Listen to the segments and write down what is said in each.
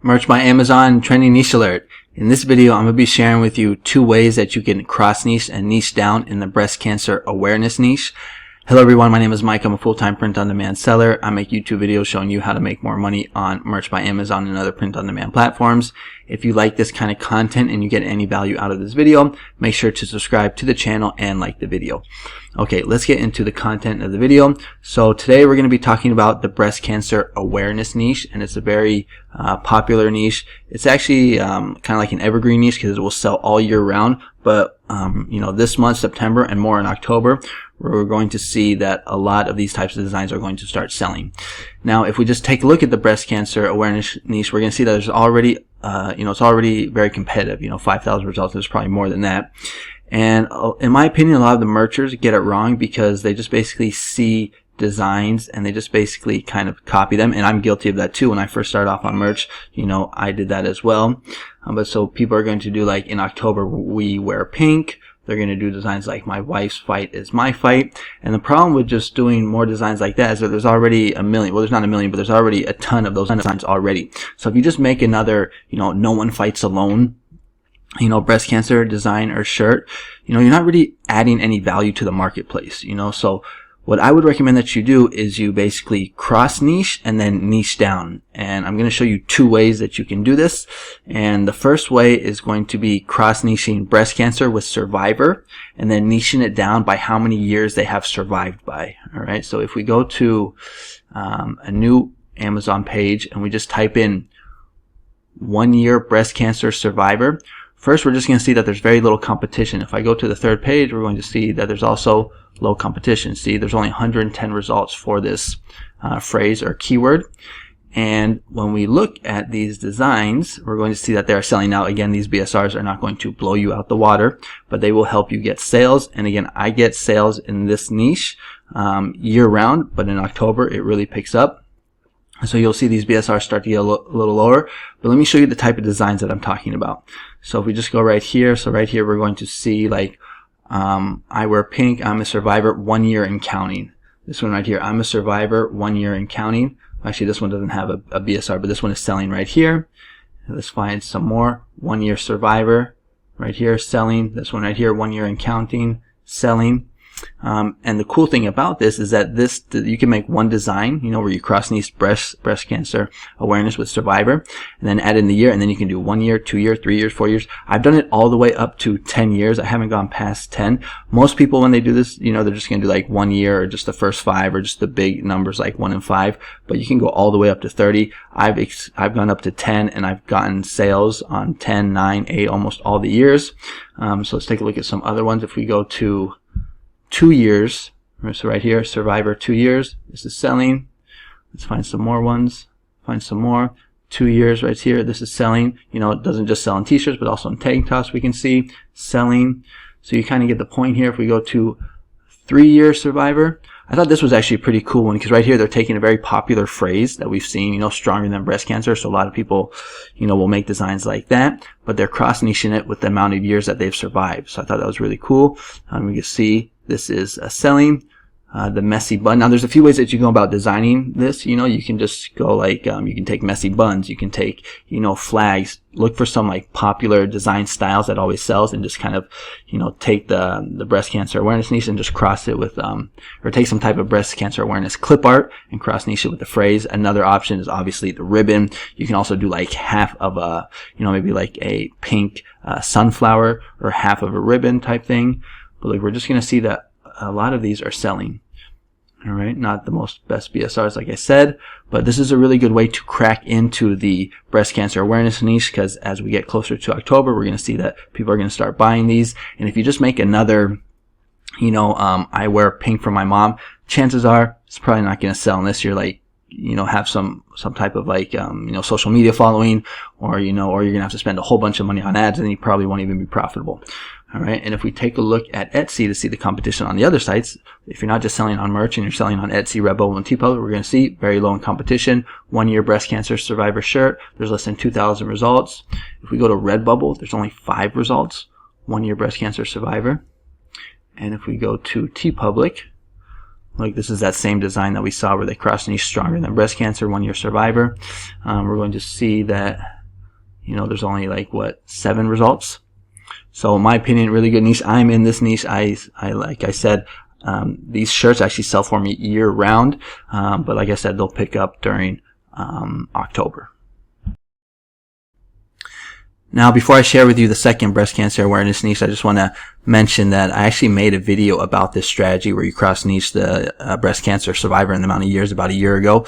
Merch by Amazon Trending Niche Alert. In this video, I'm going to be sharing with you 2 ways that you can cross niche and niche down in the breast cancer awareness niche. Hello everyone, my name is Mike. I'm a full-time print-on-demand seller. I make YouTube videos showing you how to make more money on Merch by Amazon and other print-on-demand platforms. If you like this kind of content and you get any value out of this video, make sure to subscribe to the channel and like the video. Okay, let's get into the content of the video. So today we're going to be talking about the breast cancer awareness niche, and it's a very popular niche. It's actually kind of like an evergreen niche because it will sell all year round. But this month, September, and more in October, we're going to see that a lot of these types of designs are going to start selling. Now, if we just take a look at the breast cancer awareness niche, we're going to see that there's already, it's already very competitive. 5,000 results. There's probably more than that. And in my opinion, a lot of the merchers get it wrong because they just basically see designs and they just basically kind of copy them. And I'm guilty of that too. When I first started off on merch, I did that as well. But so people are going to do, like, in October, we wear pink. They're going to do designs like my wife's fight is my fight. And the problem with just doing more designs like that is that there's already a million. Well, there's not a million, but there's already a ton of those designs already. So if you just make another, no one fights alone, breast cancer design or shirt, you're not really adding any value to the marketplace, So what I would recommend that you do is you basically cross niche and then niche down. And I'm going to show you 2 ways that you can do this. And the first way is going to be cross niching breast cancer with survivor and then niching it down by how many years they have survived by. All right. So if we go to a new Amazon page and we just type in 1 year breast cancer survivor, first we're just going to see that there's very little competition. If I go to the 3rd page, we're going to see that there's also low competition. See, there's only 110 results for this phrase or keyword. And when we look at these designs, we're going to see that they're selling out. Again, these BSRs are not going to blow you out the water, but they will help you get sales. And again, I get sales in this niche year round, but in October it really picks up. So you'll see these BSRs start to get a little lower. But let me show you the type of designs that I'm talking about. So if we just go right here, so right here we're going to see, like, I wear pink, I'm a survivor, 1 year and counting. This one right here, I'm a survivor, 1 year and counting. Actually, this one doesn't have a BSR, but this one is selling right here. Let's find some more. 1 year survivor right here, selling. This one right here, 1 year and counting, selling. And the cool thing about this is that you can make one design, where you cross niche breast cancer awareness with survivor, and then add in the year, and then you can do 1 year, 2 years, 3 years, 4 years. I've done it all the way up to 10 years. I haven't gone past 10. Most people, when they do this, they're just going to do like 1 year or just the first 5 or just the big numbers like 1 and 5. But you can go all the way up to 30. I've gone up to 10, and I've gotten sales on 10, 9, 8, almost all the years. So let's take a look at some other ones. If we go to 2 years, so right here, survivor 2 years, this is selling. Let's find some more ones, find some more. 2 years right here, this is selling. It doesn't just sell in t-shirts, but also in tank tops, we can see selling. So you kind of get the point here. If we go to 3 year survivor, I thought this was actually a pretty cool one because right here they're taking a very popular phrase that we've seen, stronger than breast cancer. So a lot of people, will make designs like that, but they're cross niching it with the amount of years that they've survived. So I thought that was really cool. We can see this is selling. The messy bun. Now there's a few ways that you go about designing this. You can just go like, you can take messy buns, you can take, flags, look for some like popular design styles that always sells and just kind of, take the breast cancer awareness niche and just cross it with, or take some type of breast cancer awareness clip art and cross niche it with the phrase. Another option is obviously the ribbon. You can also do like half of a, maybe like a pink sunflower or half of a ribbon type thing. But like, we're just going to see that a lot of these are selling. All right, not the best BSRs, like I said, but this is a really good way to crack into the breast cancer awareness niche because as we get closer to October, we're going to see that people are going to start buying these. And if you just make another, I wear pink for my mom, chances are it's probably not going to sell unless you're like, have some type of like, social media following, or you're going to have to spend a whole bunch of money on ads and you probably won't even be profitable. All right. And if we take a look at Etsy to see the competition on the other sites, if you're not just selling on merch and you're selling on Etsy, Redbubble, and TeePublic, we're going to see very low in competition. 1 year breast cancer survivor shirt. There's less than 2,000 results. If we go to Redbubble, there's only 5 results. 1 year breast cancer survivor. And if we go to TeePublic, Like this is that same design that we saw where they cross niche stronger than breast cancer, 1 year survivor. We're going to see that, you know, there's only like what, 7 results. So in my opinion, really good niche. I'm in this niche. I like I said, these shirts actually sell for me year round, but like I said, they'll pick up during October. Now, before I share with you the second breast cancer awareness niche, I just want to mention that I actually made a video about this strategy where you cross niche the breast cancer survivor in the amount of years about a year ago.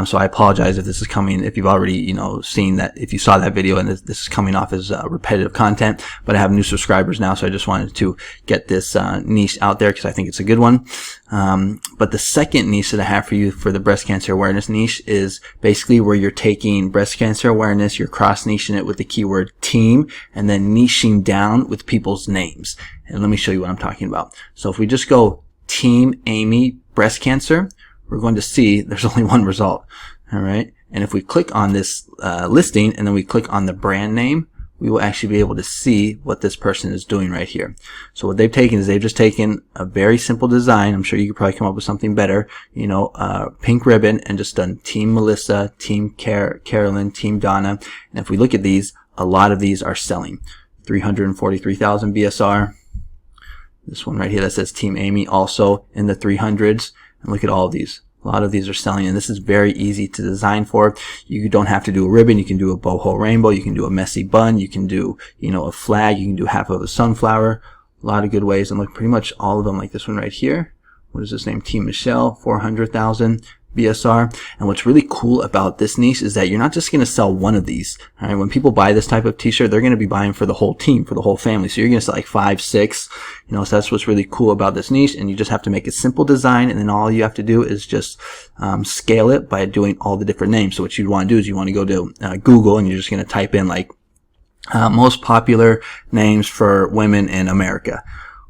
So I apologize if this is coming, if you've already, you know, seen that, if you saw that video and this is coming off as repetitive content, but I have new subscribers now, so I just wanted to get this niche out there because I think it's a good one. But the second niche that I have for you for the breast cancer awareness niche is basically where you're taking breast cancer awareness, you're cross niching it with the keyword team, and then niching down with people's names. And let me show you what I'm talking about. So if we just go Team Amy breast cancer, we're going to see there's only 1 result. All right. And if we click on this listing and then we click on the brand name, we will actually be able to see what this person is doing right here. So what they've taken is they've just taken a very simple design. I'm sure you could probably come up with something better, you know, pink ribbon, and just done Team Melissa, Team Carolyn, Team Donna. And if we look at these, a lot of these are selling. 343,000 BSR. This one right here that says Team Amy, also in the 300s. And look at all of these. A lot of these are selling, and this is very easy to design for. You don't have to do a ribbon. You can do a boho rainbow. You can do a messy bun. You can do, you know, a flag. You can do half of a sunflower. A lot of good ways. And look, pretty much all of them, like this one right here. What is this name? Team Michelle, 400,000 BSR. And what's really cool about this niche is that you're not just going to sell one of these. All right, when people buy this type of t-shirt, they're going to be buying for the whole team, for the whole family. So you're going to sell like 5, 6, you know, so that's what's really cool about this niche. And you just have to make a simple design, and then all you have to do is just scale it by doing all the different names. So what you want to do is you want to go to Google, and you're just going to type in like most popular names for women in America.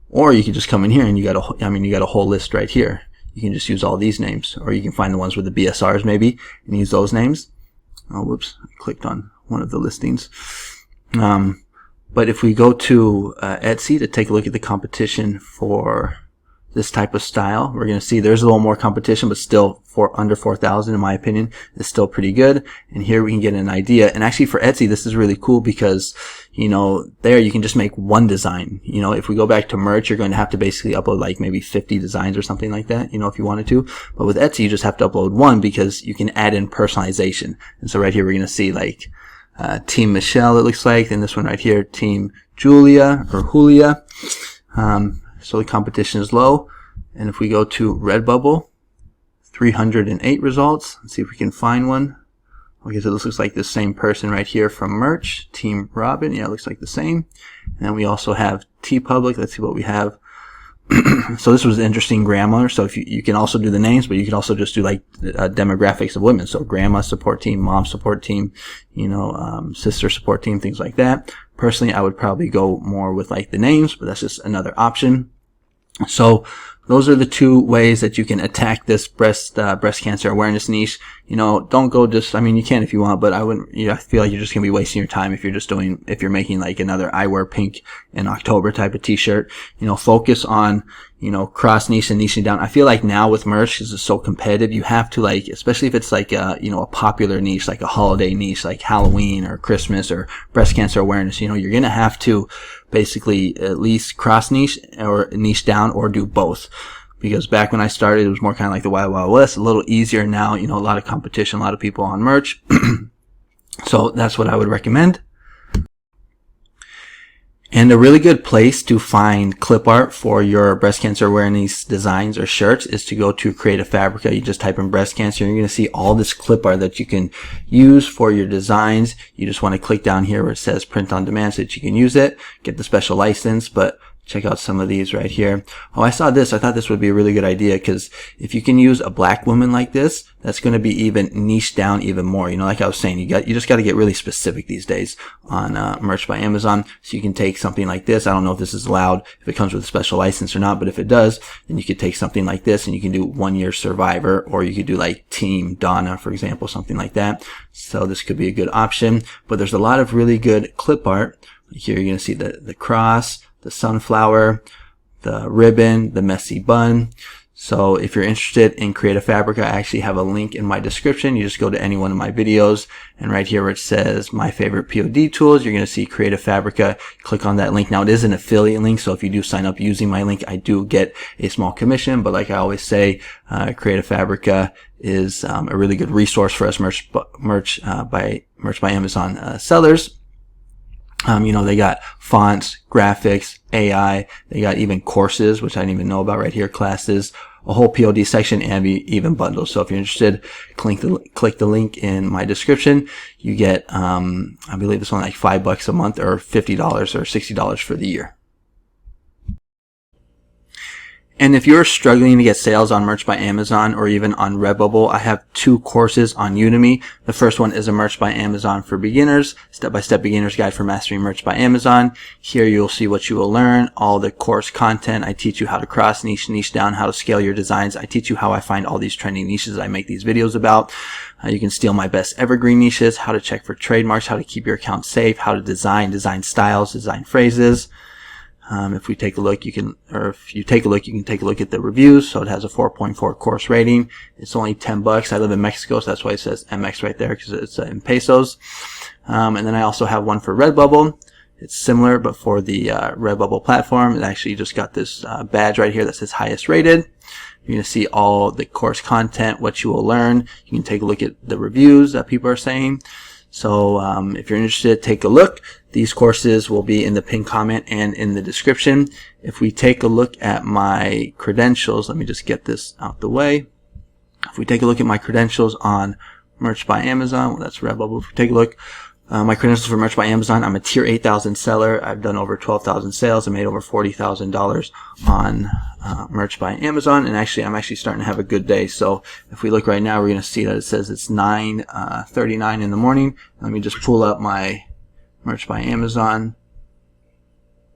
Or you can just come in here and you got a whole list right here. You can just use all these names, or you can find the ones with the BSRs maybe and use those names. Oh, whoops, I clicked on one of the listings. But if we go to Etsy to take a look at the competition for this type of style, we're going to see there's a little more competition, but still under 4,000 in my opinion is still pretty good. And here we can get an idea. And actually for Etsy, this is really cool because, you know, there you can just make one design. You know, if we go back to merch, you're going to have to basically upload like maybe 50 designs or something like that, you know, if you wanted to. But with Etsy, you just have to upload one because you can add in personalization. And so right here, we're going to see like Team Michelle, it looks like. And this one right here, Team Julia or Julia. So the competition is low. And if we go to Redbubble, 308 results. Let's see if we can find one. Okay, so this looks like the same person right here from merch, Team Robin. Yeah, it looks like the same. And then we also have TeePublic. Let's see what we have. So this was interesting grammar. So if you can also do the names, but you can also just do like demographics of women. So grandma support team, mom support team, you know, sister support team, things like that. Personally, I would probably go more with like the names, but that's just another option. So those are the 2 ways that you can attack this breast cancer awareness niche. You know, don't go just, I mean, you can if you want, but I wouldn't, you know, I feel like you're just going to be wasting your time if you're making like another I wear pink in October type of t-shirt. You know, focus on, you know, cross niche and niching down. I feel like now with merch, because it's so competitive, you have to like, especially if it's like you know, a popular niche, like a holiday niche, like Halloween or Christmas or breast cancer awareness, you know, you're going to have to basically at least cross niche or niche down or do both. Because back when I started, it was more kind of like the Wild Wild West, a little easier now, you know, a lot of competition, a lot of people on merch. So that's what I would recommend. And a really good place to find clip art for your breast cancer awareness designs or shirts is to go to Creative Fabrica. You just type in breast cancer and you're going to see all this clip art that you can use for your designs. You just want to click down here where it says print on demand so that you can use it, get the special license, but check out some of these right here. Oh, I saw this. I thought this would be a really good idea because if you can use a black woman like this, that's going to be even niche down even more. You know, like I was saying, you just got to get really specific these days on Merch by Amazon. So you can take something like this. I don't know if this is allowed, if it comes with a special license or not, but if it does, then you could take something like this and you can do 1 year survivor, or you could do like Team Donna, for example, something like that. So this could be a good option. But there's a lot of really good clip art. Here you're going to see the cross, the sunflower, the ribbon, the messy bun. So if you're interested in Creative Fabrica, I actually have a link in my description. You just go to any one of my videos, and right here where it says my favorite POD tools, you're going to see Creative Fabrica. Click on that link. Now it is an affiliate link, so if you do sign up using my link, I do get a small commission, but like I always say, Creative Fabrica is a really good resource for us Merch by Amazon sellers. You know, they got fonts, graphics, AI, they got even courses, which I didn't even know about right here, classes, a whole POD section, and even bundles. So if you're interested, click the link in my description. You get, I believe it's only like $5 a month or $50 or $60 for the year. And if you're struggling to get sales on Merch by Amazon or even on Redbubble, I have 2 courses on Udemy. The first one is a Merch by Amazon for beginners, step-by-step beginner's guide for mastering Merch by Amazon. Here you'll see what you will learn, all the course content. I teach you how to cross niche down, how to scale your designs. I teach you how I find all these trending niches I make these videos about. You can steal my best evergreen niches, how to check for trademarks, how to keep your account safe, how to design styles, design phrases. If we take a look, you can take a look at the reviews. So it has a 4.4 course rating. It's only $10. I live in Mexico, so that's why it says MX right there, because it's in pesos. And then I also have one for Redbubble. It's similar, but for the Redbubble platform. It actually just got this badge right here that says highest rated. You're going to see all the course content, what you will learn. You can take a look at the reviews that people are saying. So if you're interested, take a look. These courses will be in the pinned comment and in the description. If we take a look at my credentials, let me just get this out the way. If we take a look at my credentials on Merch by Amazon, well, that's Redbubble. If we take a look, my credentials for Merch by Amazon, I'm a tier 8,000 seller. I've done over 12,000 sales. I made over $40,000 on Merch by Amazon, and actually I'm starting to have a good day. So if we look right now, we're going to see that it says it's 9:39 in the morning. Let me just pull up my Merch by Amazon.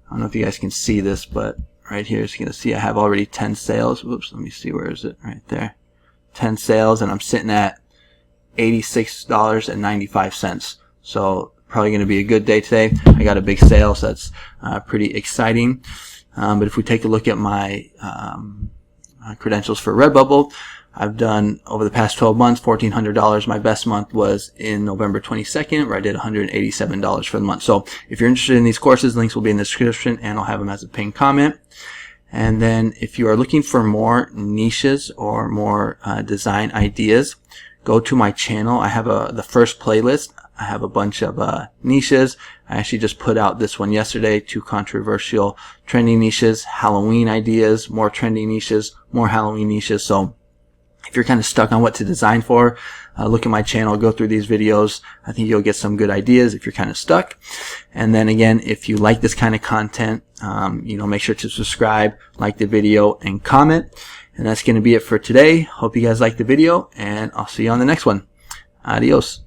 I don't know if you guys can see this, but right here you're going to see I have already 10 sales. Whoops, let me see, where is it? Right there. 10 sales, and I'm sitting at $86.95. So probably going to be a good day today. I got a big sale, so that's pretty exciting. But if we take a look at my credentials for Redbubble, I've done over the past 12 months $1,400. My best month was in November 22nd, where I did $187 for the month. So if you're interested in these courses, links will be in the description, and I'll have them as a pinned comment. And then if you are looking for more niches or more design ideas, go to my channel. I have the first playlist. I have a bunch of niches. I actually just put out this one yesterday, 2 controversial trending niches, Halloween ideas, more trending niches, more Halloween niches. So if you're kind of stuck on what to design for, look at my channel, go through these videos. I think you'll get some good ideas if you're kind of stuck. And then again, if you like this kind of content, make sure to subscribe, like the video, and comment. And that's going to be it for today. Hope you guys liked the video, and I'll see you on the next one. Adios.